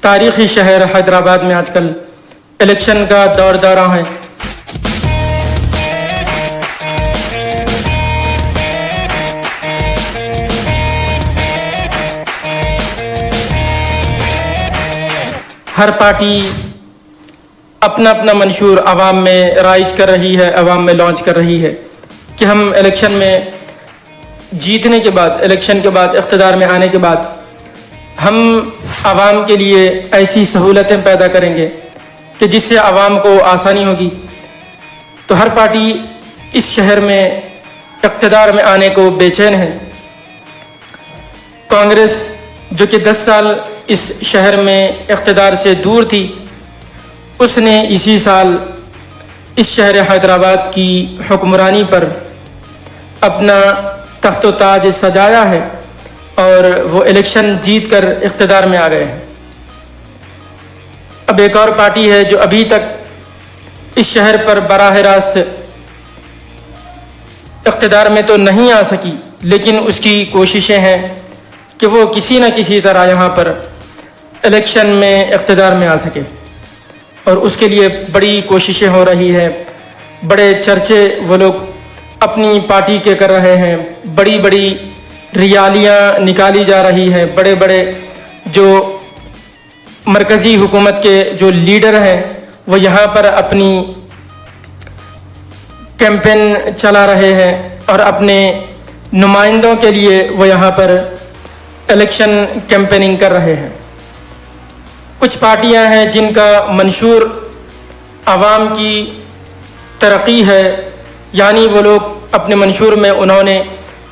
تاریخی شہر حیدرآباد میں آج کل الیکشن کا دور دورہ ہے. ہر پارٹی اپنا اپنا منشور عوام میں رائج کر رہی ہے، عوام میں لانچ کر رہی ہے کہ ہم الیکشن میں جیتنے کے بعد، الیکشن کے بعد، اقتدار میں آنے کے بعد ہم عوام کے لیے ایسی سہولتیں پیدا کریں گے کہ جس سے عوام کو آسانی ہوگی. تو ہر پارٹی اس شہر میں اقتدار میں آنے کو بے چین ہے. کانگریس جو کہ 10 سال اس شہر میں اقتدار سے دور تھی، اس نے اسی سال اس شہر حیدرآباد کی حکمرانی پر اپنا تخت و تاج سجایا ہے اور وہ الیکشن جیت کر اقتدار میں آ گئے ہیں. اب ایک اور پارٹی ہے جو ابھی تک اس شہر پر براہ راست اقتدار میں تو نہیں آ سکی، لیکن اس کی کوششیں ہیں کہ وہ کسی نہ کسی طرح یہاں پر الیکشن میں اقتدار میں آ سکے، اور اس کے لیے بڑی کوششیں ہو رہی ہیں. بڑے چرچے وہ لوگ اپنی پارٹی کے کر رہے ہیں، بڑی بڑی ریالیاں نکالی جا رہی ہیں. بڑے بڑے جو مرکزی حکومت کے جو لیڈر ہیں وہ یہاں پر اپنی کیمپین چلا رہے ہیں اور اپنے نمائندوں کے لیے وہ یہاں پر الیکشن کیمپیننگ کر رہے ہیں. کچھ پارٹیاں ہیں جن کا منشور عوام کی ترقی ہے، یعنی وہ لوگ اپنے منشور میں انہوں نے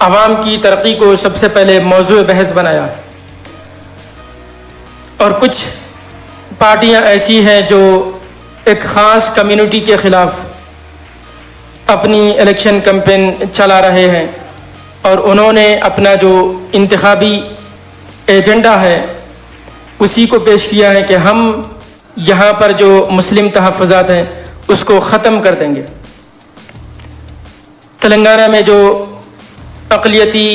عوام کی ترقی کو سب سے پہلے موضوع بحث بنایا ہے. اور کچھ پارٹیاں ایسی ہیں جو ایک خاص کمیونٹی کے خلاف اپنی الیکشن کیمپین چلا رہے ہیں، اور انہوں نے اپنا جو انتخابی ایجنڈا ہے اسی کو پیش کیا ہے کہ ہم یہاں پر جو مسلم تحفظات ہیں اس کو ختم کر دیں گے. تلنگانہ میں جو اقلیتی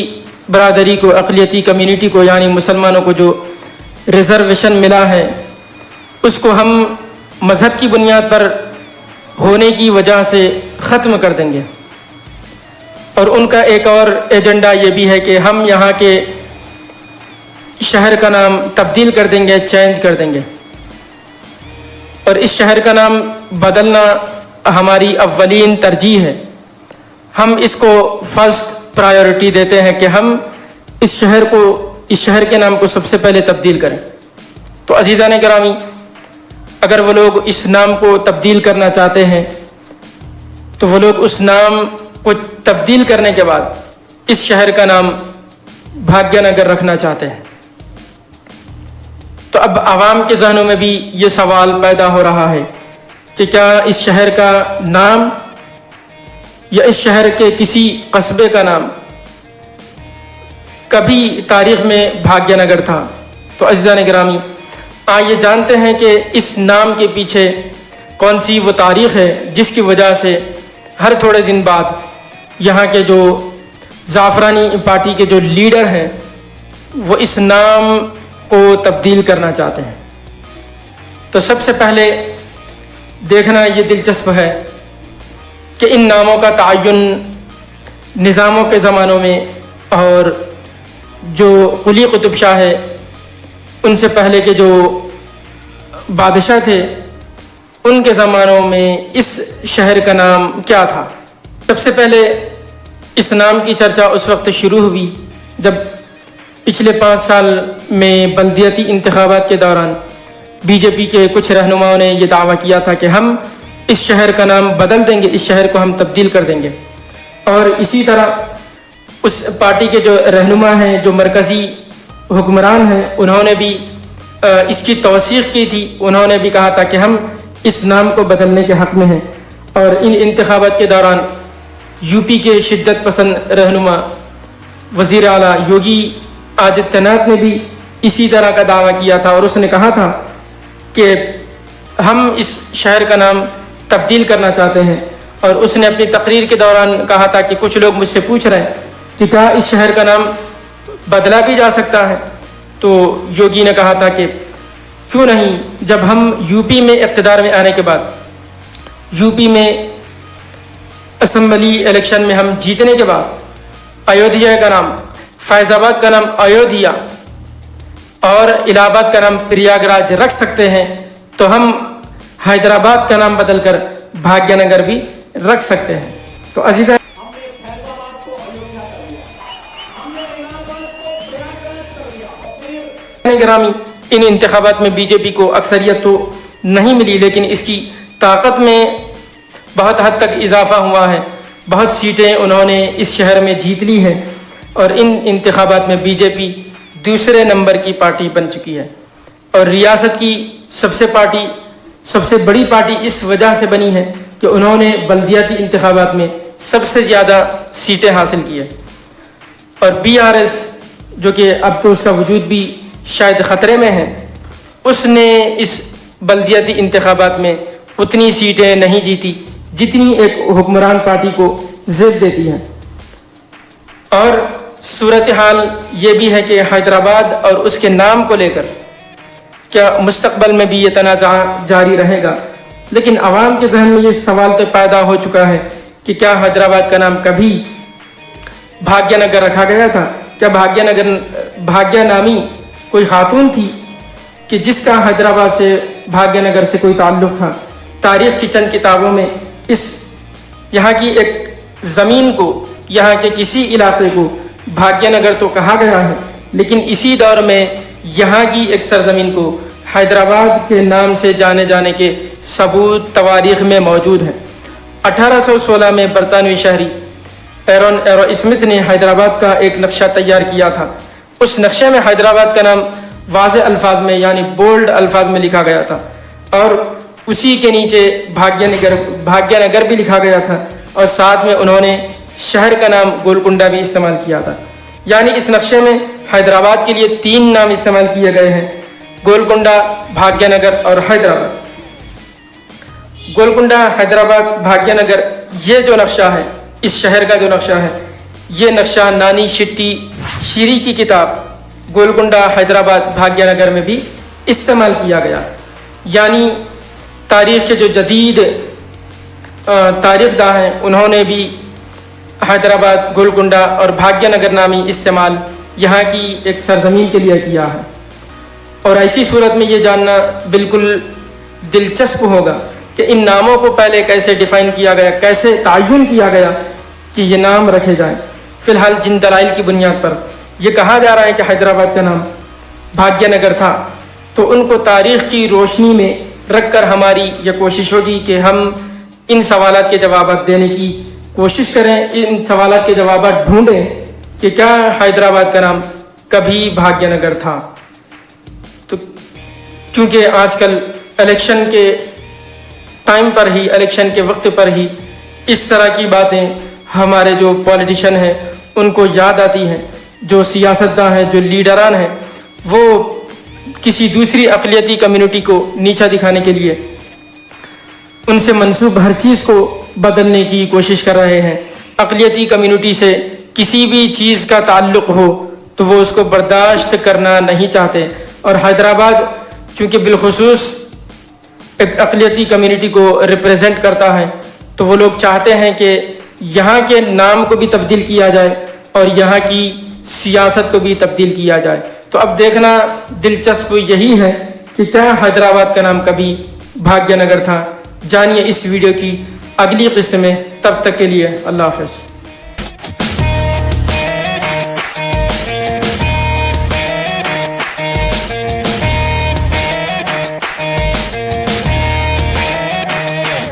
برادری کو، اقلیتی کمیونٹی کو یعنی مسلمانوں کو جو ریزرویشن ملا ہے اس کو ہم مذہب کی بنیاد پر ہونے کی وجہ سے ختم کر دیں گے. اور ان کا ایک اور ایجنڈا یہ بھی ہے کہ ہم یہاں کے شہر کا نام تبدیل کر دیں گے، چینج کر دیں گے. اور اس شہر کا نام بدلنا ہماری اولین ترجیح ہے. ہم اس کو فرسٹ پرائیورٹی دیتے ہیں کہ ہم اس شہر کے نام کو سب سے پہلے تبدیل کریں. تو عزیزان گرامی، اگر وہ لوگ اس نام کو تبدیل کرنا چاہتے ہیں تو وہ لوگ اس نام کو تبدیل کرنے کے بعد اس شہر کا نام بھاگیہ نگر رکھنا چاہتے ہیں. تو اب عوام کے ذہنوں میں بھی یہ سوال پیدا ہو رہا ہے کہ کیا اس شہر کا نام یا اس شہر کے کسی قصبے کا نام کبھی تاریخ میں بھاگیہ نگر تھا؟ تو عزیزان گرامی، آئیے جانتے ہیں کہ اس نام کے پیچھے کون سی وہ تاریخ ہے جس کی وجہ سے ہر تھوڑے دن بعد یہاں کے جو زعفرانی پارٹی کے جو لیڈر ہیں وہ اس نام کو تبدیل کرنا چاہتے ہیں. تو سب سے پہلے دیکھنا یہ دلچسپ ہے کہ ان ناموں کا تعین نظاموں کے زمانوں میں اور جو قلی قطب شاہ ہے ان سے پہلے کے جو بادشاہ تھے ان کے زمانوں میں اس شہر کا نام کیا تھا. سب سے پہلے اس نام کی چرچا اس وقت شروع ہوئی جب پچھلے 5 سال میں بلدیاتی انتخابات کے دوران بی جے پی کے کچھ رہنماؤں نے یہ دعویٰ کیا تھا کہ ہم اس شہر کا نام بدل دیں گے، اس شہر کو ہم تبدیل کر دیں گے. اور اسی طرح اس پارٹی کے جو رہنما ہیں، جو مرکزی حکمران ہیں، انہوں نے بھی اس کی توثیق کی تھی. انہوں نے بھی کہا تھا کہ ہم اس نام کو بدلنے کے حق میں ہیں. اور ان انتخابات کے دوران یو پی کے شدت پسند رہنما وزیر اعلیٰ یوگی آدتیہ ناتھ نے بھی اسی طرح کا دعویٰ کیا تھا، اور اس نے کہا تھا کہ ہم اس شہر کا نام تبدیل کرنا چاہتے ہیں. اور اس نے اپنی تقریر کے دوران کہا تھا کہ کچھ لوگ مجھ سے پوچھ رہے ہیں کہ کیا اس شہر کا نام بدلا بھی جا سکتا ہے؟ تو یوگی نے کہا تھا کہ کیوں نہیں جب ہم یو پی میں اقتدار میں آنے کے بعد یو پی میں اسمبلی الیکشن میں ہم جیتنے کے بعد ایودھیا کا نام، فیض آباد کا نام ایودھیا اور الہ آباد کا نام پریاگ راج رکھ سکتے ہیں، تو ہم حیدرآباد کا نام بدل کر بھاگیہ نگر بھی رکھ سکتے ہیں۔ تو عزیزان گرامی، ان انتخابات میں بی جے پی کو اکثریت تو نہیں ملی، لیکن اس کی طاقت میں بہت حد تک اضافہ ہوا ہے۔ بہت سیٹیں انہوں نے اس شہر میں جیت لی ہیں اور ان انتخابات میں بی جے پی دوسرے نمبر کی پارٹی بن چکی ہے، اور ریاست کی سب سے بڑی پارٹی اس وجہ سے بنی ہے کہ انہوں نے بلدیاتی انتخابات میں سب سے زیادہ سیٹیں حاصل کی ہیں، اور بی آر ایس جو کہ اب تو اس کا وجود بھی شاید خطرے میں ہے، اس نے اس بلدیاتی انتخابات میں اتنی سیٹیں نہیں جیتی جتنی ایک حکمران پارٹی کو زیب دیتی ہے۔ اور صورتحال یہ بھی ہے کہ حیدرآباد اور اس کے نام کو لے کر کیا مستقبل میں بھی یہ تنازع جاری رہے گا، لیکن عوام کے ذہن میں یہ سوال تو پیدا ہو چکا ہے کہ کیا حیدرآباد کا نام کبھی بھاگیہ نگر رکھا گیا تھا؟ کیا بھاگیہ نامی کوئی خاتون تھی کہ جس کا حیدرآباد سے بھاگیہ نگر سے کوئی تعلق تھا؟ تاریخ کی چند کتابوں میں یہاں کی ایک زمین کو، یہاں کے کسی علاقے کو بھاگیہ نگر تو کہا گیا ہے، لیکن اسی دور میں یہاں کی ایک سرزمین کو حیدرآباد کے نام سے جانے کے ثبوت تواریخ میں موجود ہیں۔ 1816 میں برطانوی شہری ایرو اسمتھ نے حیدرآباد کا ایک نقشہ تیار کیا تھا۔ اس نقشے میں حیدرآباد کا نام واضح الفاظ میں یعنی بولڈ الفاظ میں لکھا گیا تھا، اور اسی کے نیچے بھاگیہ نگر بھی لکھا گیا تھا، اور ساتھ میں انہوں نے شہر کا نام گولکنڈہ بھی استعمال کیا تھا۔ یعنی اس نقشے میں حیدرآباد کے لیے 3 نام استعمال کیے گئے ہیں: گولکنڈہ، بھاگیہ نگر اور حیدرآباد۔ گولکنڈہ، حیدرآباد، بھاگیہ نگر، یہ جو نقشہ ہے، اس شہر کا جو نقشہ ہے، یہ نقشہ نانی شٹی شیری کی کتاب گولکنڈہ، حیدرآباد، بھاگیہ نگر میں بھی استعمال کیا گیا ہے۔ یعنی تاریخ کے جو جدید تاریخ داں ہیں، انہوں نے بھی حیدرآباد، گولکنڈہ اور بھاگیہ نگر نامی استعمال یہاں کی ایک سرزمین کے لیے کیا ہے۔ اور ایسی صورت میں یہ جاننا بالکل دلچسپ ہوگا کہ ان ناموں کو پہلے کیسے ڈیفائن کیا گیا، کیسے تعین کیا گیا کہ یہ نام رکھے جائیں۔ فی الحال جن دلائل کی بنیاد پر یہ کہا جا رہا ہے کہ حیدرآباد کا نام بھاگیہ نگر تھا، تو ان کو تاریخ کی روشنی میں رکھ کر ہماری یہ کوشش ہوگی کہ ہم ان سوالات کے جوابات دینے کی کوشش کریں، ان سوالات کے جوابات ڈھونڈیں کہ کیا حیدرآباد کا نام کبھی بھاگیہ نگر تھا۔ تو کیونکہ آج کل الیکشن کے ٹائم پر ہی، الیکشن کے وقت پر ہی اس طرح کی باتیں ہمارے جو پولیٹیشین ہیں ان کو یاد آتی ہیں، جو سیاستداں ہیں، جو لیڈران ہیں، وہ کسی دوسری اقلیتی کمیونٹی کو نیچا دکھانے کے لیے ان سے منسوب ہر چیز کو بدلنے کی کوشش کر رہے ہیں۔ اقلیتی کمیونٹی سے کسی بھی چیز کا تعلق ہو تو وہ اس کو برداشت کرنا نہیں چاہتے، اور حیدرآباد چونکہ بالخصوص ایک اقلیتی کمیونٹی کو ریپریزنٹ کرتا ہے، تو وہ لوگ چاہتے ہیں کہ یہاں کے نام کو بھی تبدیل کیا جائے اور یہاں کی سیاست کو بھی تبدیل کیا جائے۔ تو اب دیکھنا دلچسپ یہی ہے کہ کیا حیدرآباد کا نام کبھی بھاگیہ نگر تھا۔ جانیے اس ویڈیو کی اگلی قسط میں، تب تک کے لیے اللہ حافظ۔